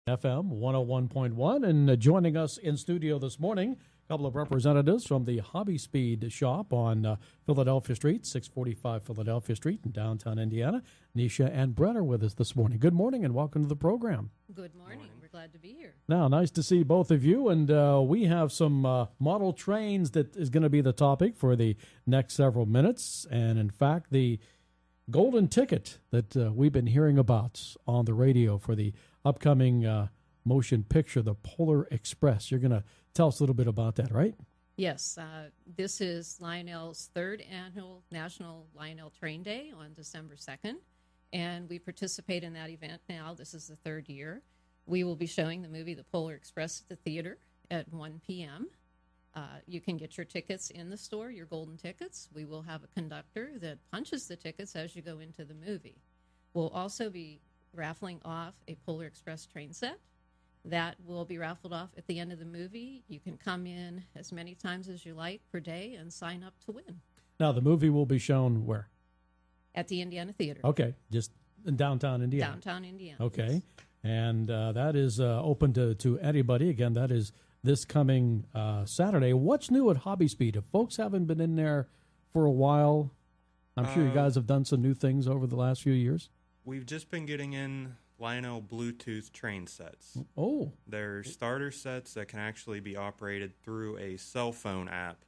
FM 101.1, and joining us in studio this morning, a couple of representatives from the Hobbyspeed shop on Philadelphia Street, 645 Philadelphia Street in downtown Indiana. Nisha and Brett are with us this morning. Good morning and welcome to the program. Good morning. We're glad to be here. Now, nice to see both of you, and we have some model trains that is going to be the topic for the next several minutes, and in fact, the golden ticket that we've been hearing about on the radio for the upcoming motion picture, the Polar Express. You're going to tell us a little bit about that, right? Yes, this is Lionel's third annual National Lionel Train Day on December 2nd, and we participate in that event now. This is the third year. We will be showing the movie The Polar Express at the theater at 1 p.m. You can get your tickets in the store, your golden tickets. We will have a conductor that punches the tickets as you go into the movie. We'll also be raffling off a Polar Express train set. That will be raffled off at the end of the movie. You can come in as many times as you like per day and sign up to win. Now, the movie will be shown where? At the Indiana Theater. Okay, just in downtown Indiana. Downtown Indiana. Okay, yes. And that is open to anybody. Again, that is this coming Saturday. What's new at Hobbyspeed? If folks haven't been in there for a while, I'm sure you guys have done some new things over the last few years. We've just been getting in Lionel Bluetooth train sets. Oh. They're starter sets that can actually be operated through a cell phone app,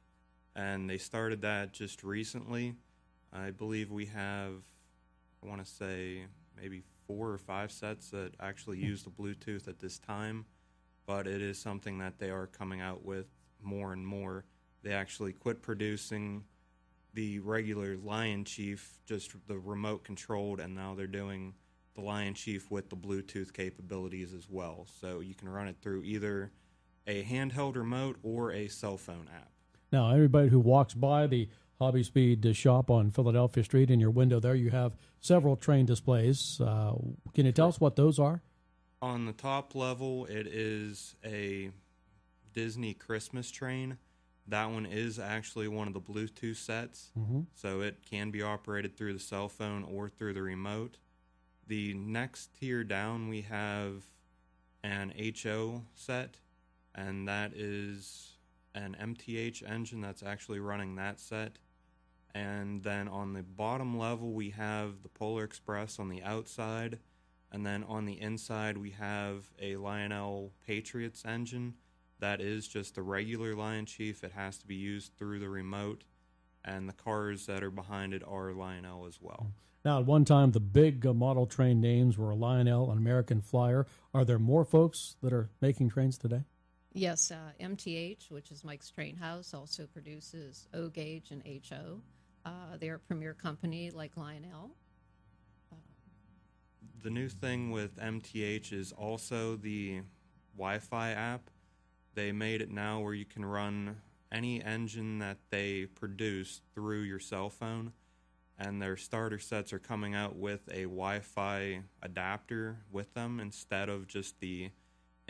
and they started that just recently. I believe we have, I want to say, maybe 4 or 5 sets that actually use the Bluetooth at this time, but it is something that they are coming out with more and more. They actually quit producing the regular Lion Chief, just the remote controlled, and now they're doing the Lion Chief with the Bluetooth capabilities as well. So you can run it through either a handheld remote or a cell phone app. Now, everybody who walks by the Hobbyspeed shop on Philadelphia Street, in your window there, you have several train displays. Can you tell us what those are? On the top level, it is a Disney Christmas train. That one is actually one of the Bluetooth sets, so it can be operated through the cell phone or through the remote. The next tier down, we have an HO set, and that is an MTH engine that's actually running that set. And then on the bottom level, we have the Polar Express on the outside, and then on the inside, we have a Lionel Patriots engine. That is just the regular Lion Chief. It has to be used through the remote, and the cars that are behind it are Lionel as well. Now, at one time, the big model train names were Lionel and American Flyer. Are there more folks that are making trains today? Yes, MTH, which is Mike's Train House, also produces O-Gauge and HO. They're a premier company like Lionel. The new thing with MTH is also the Wi-Fi app. They made it now where you can run any engine that they produce through your cell phone, and their starter sets are coming out with a Wi-Fi adapter with them instead of just the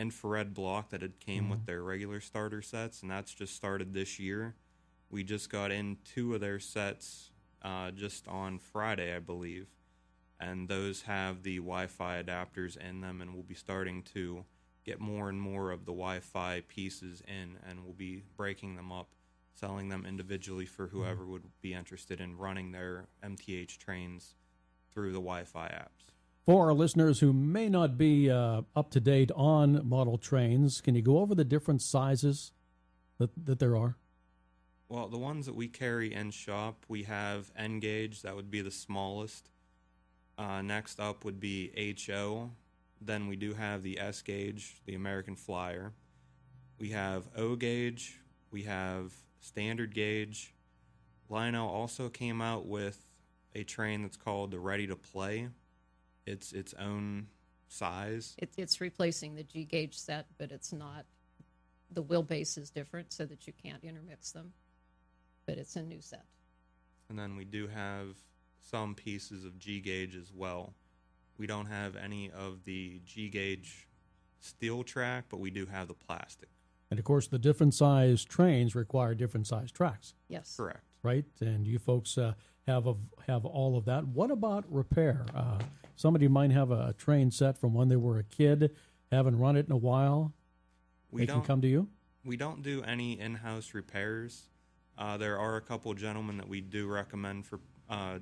infrared block that it came with their regular starter sets, and that's just started this year. We just got in 2 of their sets just on Friday, I believe, and those have the Wi-Fi adapters in them, and we'll be starting to get more and more of the Wi-Fi pieces in, and we'll be breaking them up, selling them individually for whoever would be interested in running their MTH trains through the Wi-Fi apps. For our listeners who may not be up to date on model trains, can you go over the different sizes that there are? Well, the ones that we carry in shop, we have N gauge, that would be the smallest. Next up would be HO. Then we do have the S gauge, the American Flyer. We have O gauge. We have standard gauge. Lionel also came out with a train that's called the Ready to Play. It's its own size. It's replacing the G gauge set, but it's not. The wheelbase is different so that you can't intermix them, but it's a new set. And then we do have some pieces of G gauge as well. We don't have any of the G gauge steel track, but we do have the plastic. And of course, the different size trains require different size tracks. Yes. Correct. Right? And you folks have all of that. What about repair? Somebody might have a train set from when they were a kid. haven't run it in a while, We they can don't come to you? we don't do any in-house repairs. There are a couple gentlemen that we do recommend for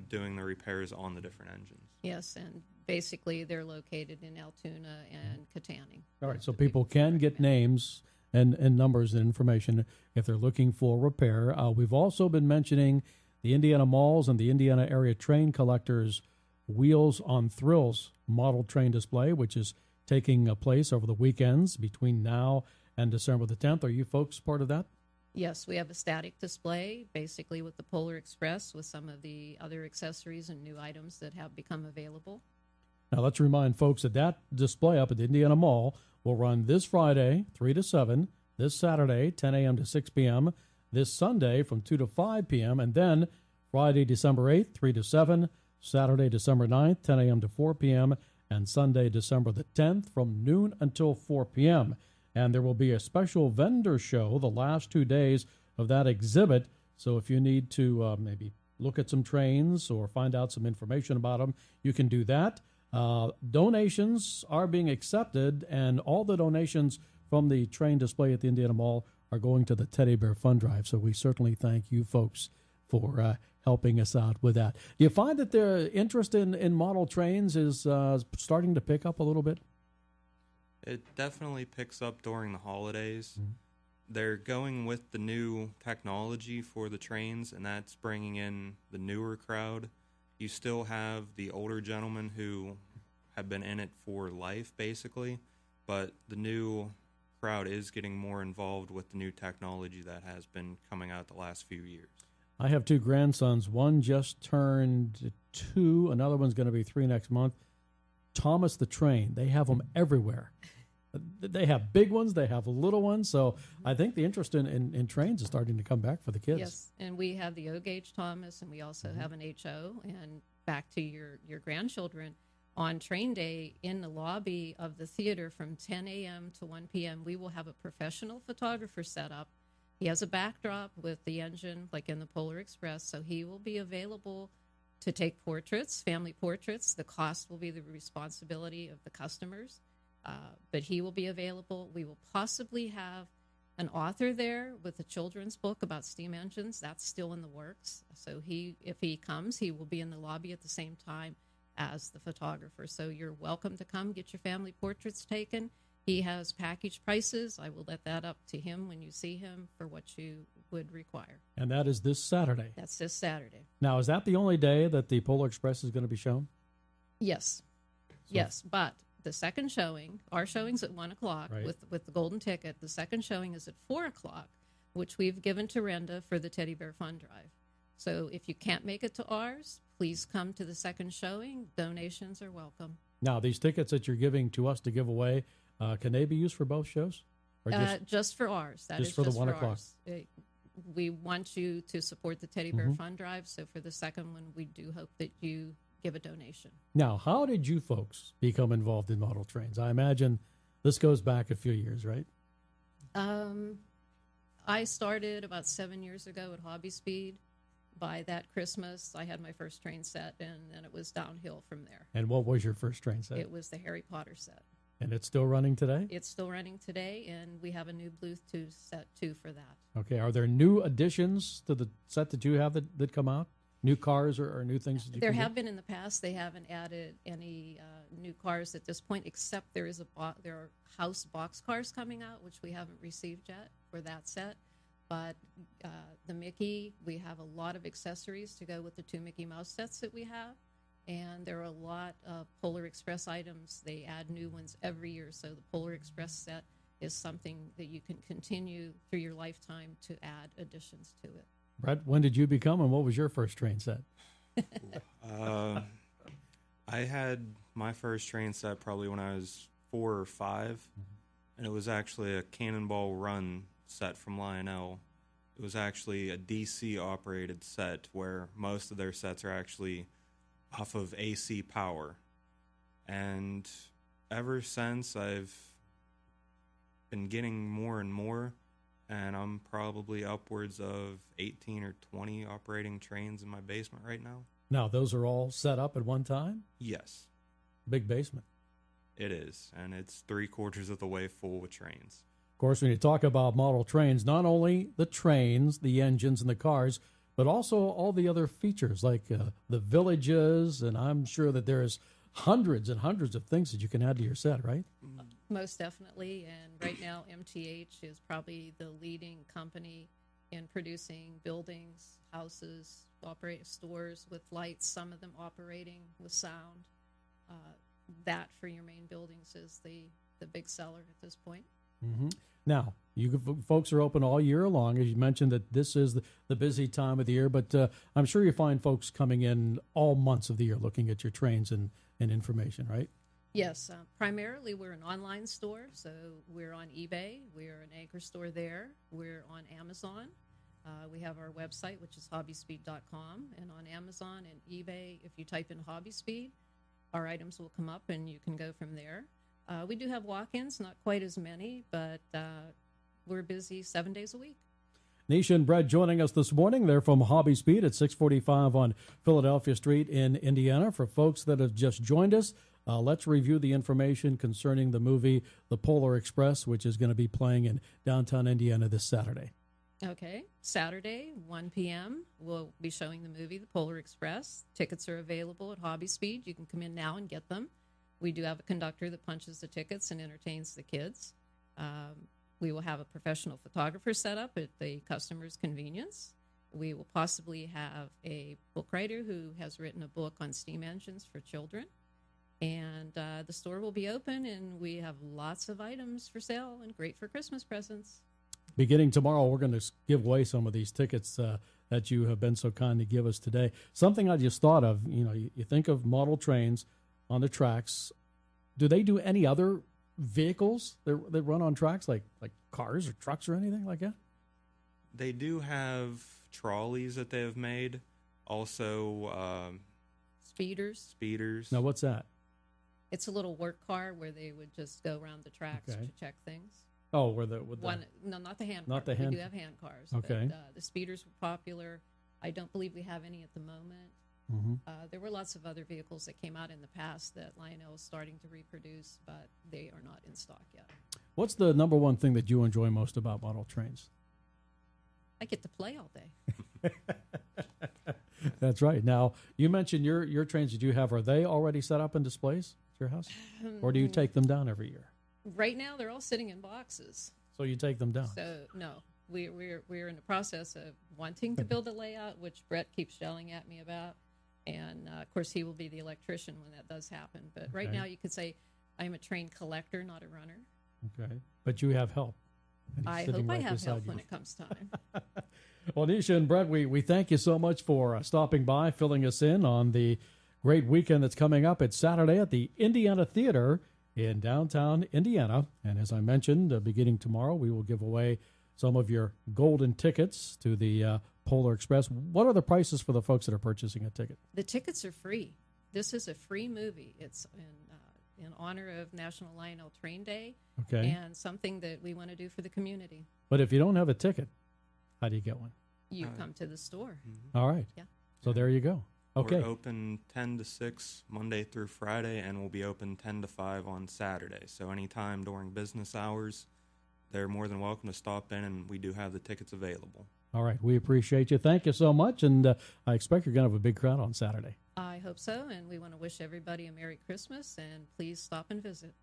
doing the repairs on the different engines. Yes, and basically they're located in Altoona and Katanning. All right, so people can get names and numbers and information if they're looking for repair. We've also been mentioning the Indiana Malls and the Indiana Area Train Collectors Wheels on Thrills model train display, which is taking place over the weekends between now and December the 10th. Are you folks part of that? Yes, we have a static display, basically with the Polar Express, with some of the other accessories and new items that have become available. Now, let's remind folks that that display up at the Indiana Mall will run this Friday, 3 to 7, this Saturday, 10 a.m. to 6 p.m., this Sunday from 2 to 5 p.m., and then Friday, December 8th, 3 to 7, Saturday, December 9th, 10 a.m. to 4 p.m., and Sunday, December the 10th from noon until 4 p.m., and there will be a special vendor show the last 2 days of that exhibit. So if you need to maybe look at some trains or find out some information about them, you can do that. Donations are being accepted, and all the donations from the train display at the Indiana Mall are going to the Teddy Bear Fund Drive. So we certainly thank you folks for helping us out with that. Do you find that the interest in model trains is starting to pick up a little bit? It definitely picks up during the holidays. Mm-hmm. They're going with the new technology for the trains, and that's bringing in the newer crowd. You still have the older gentlemen who have been in it for life, basically, but the new crowd is getting more involved with the new technology that has been coming out the last few years. I have 2 grandsons. One just turned 2. Another one's going to be 3 next month. Thomas the Train. They have them everywhere. They have big ones. They have little ones. So I think the interest in trains is starting to come back for the kids. Yes, and we have the O-Gauge Thomas, and we also have an HO. And back to your grandchildren, on train day in the lobby of the theater from 10 a.m. to 1 p.m., we will have a professional photographer set up. He has a backdrop with the engine, like in the Polar Express, so he will be available to take portraits, family portraits. The cost will be the responsibility of the customers, but he will be available. We will possibly have an author there with a children's book about steam engines. That's still in the works. So if he comes, he will be in the lobby at the same time as the photographer. So you're welcome to come get your family portraits taken. He has package prices. I will let that up to him when you see him for what you would require. And that is this Saturday. That's this Saturday. Now, is that the only day that the Polar Express is going to be shown? Yes. Yes, but the second showing, our showing's at 1 o'clock Right. with the golden ticket. The second showing is at 4 o'clock, which we've given to Renda for the Teddy Bear Fund Drive. So if you can't make it to ours, please come to the second showing. Donations are welcome. Now, these tickets that you're giving to us to give away, can they be used for both shows? Or Just for ours. That just is for the just 1 for o'clock? ours. We want you to support the Teddy Bear Fund Drive. So for the second one, we do hope that you give a donation. Now, how did you folks become involved in model trains? I imagine this goes back a few years, right? I started about 7 years ago at Hobbyspeed. By that Christmas, I had my first train set, and then it was downhill from there. And what was your first train set? It was the Harry Potter set. And it's still running today? It's still running today, and we have a new Bluetooth set, too, for that. Okay. Are there new additions to the set that you have that come out? New cars or new things that you There can have been in the past. They haven't added any new cars at this point, except there are house box cars coming out, which we haven't received yet for that set. But the Mickey, we have a lot of accessories to go with the 2 Mickey Mouse sets that we have. And there are a lot of Polar Express items. They add new ones every year. So the Polar Express set is something that you can continue through your lifetime to add additions to it. Brett, when did you become and what was your first train set? I had my first train set probably when I was 4 or 5, and it was actually a Cannonball Run set from Lionel. It was actually a DC operated set where most of their sets are actually off of AC power. And ever since, I've been getting more and more, and I'm probably upwards of 18 or 20 operating trains in my basement right now. Now, those are all set up at one time? Yes. Big basement. It is, and it's 3/4 of the way full with trains. Of course, when you talk about model trains, not only the trains, the engines, and the cars, but also all the other features like the villages, and I'm sure that there's hundreds and hundreds of things that you can add to your set, right? Most definitely. And right now, MTH is probably the leading company in producing buildings, houses, operating stores with lights, some of them operating with sound. That for your main buildings is the big seller at this point. Mm-hmm. Now, folks are open all year long. As you mentioned, that this is the busy time of the year, but I'm sure you find folks coming in all months of the year looking at your trains and information, right? Yes, primarily we're an online store, so we're on eBay. We're an anchor store there. We're on Amazon. We have our website, which is hobbyspeed.com, and on Amazon and eBay, if you type in Hobbyspeed, our items will come up and you can go from there. We do have walk-ins, not quite as many, but we're busy 7 days a week. Nisha and Brett joining us this morning. They're from Hobbyspeed at 645 on Philadelphia Street in Indiana. For folks that have just joined us, let's review the information concerning the movie The Polar Express, which is going to be playing in downtown Indiana this Saturday. Okay, Saturday, 1 p.m., we'll be showing the movie The Polar Express. Tickets are available at Hobbyspeed. You can come in now and get them. We do have a conductor that punches the tickets and entertains the kids. We will have a professional photographer set up at the customer's convenience. We will possibly have a book writer who has written a book on steam engines for children. And the store will be open, and we have lots of items for sale and great for Christmas presents. Beginning tomorrow, we're going to give away some of these tickets that you have been so kind to give us today. Something I just thought of, you think of model trains on the tracks. Do they do any other vehicles that run on tracks, like cars or trucks or anything like that? They do have trolleys that they have made. Also, Speeders. Now, what's that? It's a little work car where they would just go around the tracks to check things. Oh, No, not the hand not cars. the hand. We do have hand cars. Okay. But, the speeders were popular. I don't believe we have any at the moment. Mm-hmm. There were lots of other vehicles that came out in the past that Lionel is starting to reproduce, but they are not in stock yet. What's the number one thing that you enjoy most about model trains? I get to play all day. That's right. Now, you mentioned your trains that you have. Are they already set up in displays at your house? Or do you take them down every year? Right now, they're all sitting in boxes. So you take them down? So, no. We're in the process of wanting to build a layout, which Brett keeps yelling at me about. And, of course, he will be the electrician when that does happen. But right now, you could say I'm a train collector, not a runner. Okay. But you have help. I hope I have help when it comes time. Well, Nisha and Brett, we thank you so much for stopping by, filling us in on the great weekend that's coming up. It's Saturday at the Indiana Theater in downtown Indiana. And as I mentioned, beginning tomorrow, we will give away some of your golden tickets to the Polar Express. What are the prices for the folks that are purchasing a ticket? The tickets are free. This is a free movie. It's in honor of National Lionel Train Day, and something that we want to do for the community. But if you don't have a ticket, how do you get one? You come to the store. Mm-hmm. All right. Yeah. So there you go. Okay. We're open 10 to 6 Monday through Friday, and we'll be open 10 to 5 on Saturday. So anytime during business hours, they're more than welcome to stop in, and we do have the tickets available. All right. We appreciate you. Thank you so much, and I expect you're going to have a big crowd on Saturday. I hope so, and we want to wish everybody a Merry Christmas, and please stop and visit.